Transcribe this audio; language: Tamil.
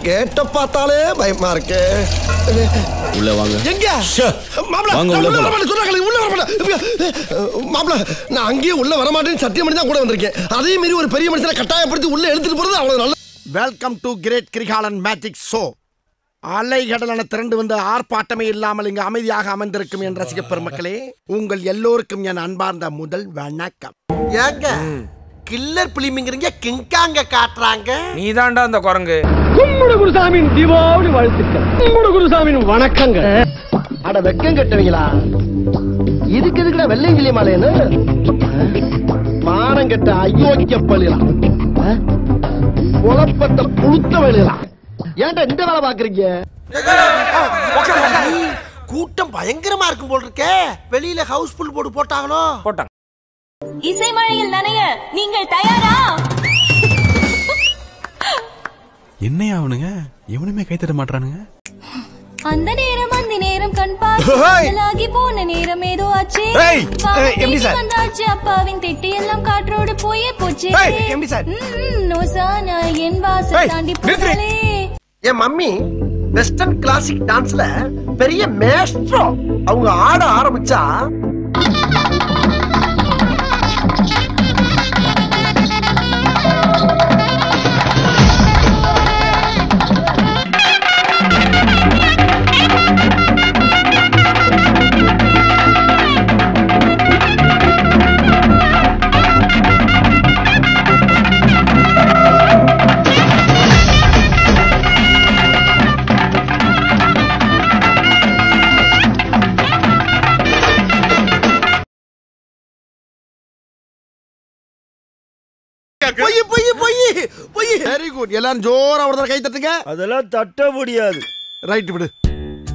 கேட்ட பார்த்தாலே பயமா இருக்கு. உள்ள வாங்க. எங்க மாப்ள மாப்ள நான் அங்கேயே உள்ள வர மாட்டேன்னு சத்தியம் பண்ணி தான் கூட வந்திருக்கேன். அதே மாதிரி ஒரு பெரிய மனுஷனை கட்டாயப்படுத்தி உள்ள எடுத்துட்டு போறது அவ்வளவு நல்லது. Welcome to great Kirikalan magic show. அலைகடலான திரண்டு வந்து ஆர்ப்பாட்டமே இல்லாமல் இங்கு அமைதியாக அமர்ந்திருக்கும் என் ரசிக பெருமக்களே, உங்கள் எல்லோருக்கும் என் அன்பார்ந்த முதல் வணக்கம். ஏங்க கில்லர் பிலிமிங்கிறீங்க, கிங்காங்க காட்டுறாங்க. நீதான்டா அந்த குரங்கு. கும்முடு குருசாமியின் தீபாவளி வாழ்த்துக்கள். கும்முடு குருசாமியின் வணக்கங்க. அட வெக்கம் கட்டுவீங்களா? இதுக்கு எதுக்குடா வெள்ளையங்கிலி மாலைன்னு மானம் கட்ட அயோக்கிய பள்ளிலாம் குழப்பத்தை புழுத்த வழியலாம். ஏன்டா இந்த வேலை பாக்குறீங்க? கூட்டம் பயங்கரமா இருக்கும் போல் இருக்கே. வெளியில ஹவுஸ் ஃபுல் போர்டு போட்டாங்களோ? போட்டாங்க. இசை மழையில் நனைய நீங்கள் தயாரா? என்னையா அவனுங்க எவனுமே கை தட்ட மாட்டானுங்க. அந்த நேரம் கண் பார்த்து போன நேரம் ஏதோ ஆச்சு. வந்தாச்சு அப்பாவின் திட்டி எல்லாம் காற்றோடு போயே போச்சு. நோசானா என் வாசல் தாண்டி போனாலே. என் மம்மி வெஸ்டர்ன் கிளாசிக் டான்ஸ்ல பெரிய மேஸ்ட்ரோ. அவங்க ஆட ஆரம்பிச்சா வெரி குட். எல்லாரும் ஜோரா ஒரு கை தட்டுங்க. அதெல்லாம் தட்ட முடியாது. ரைட் விடு.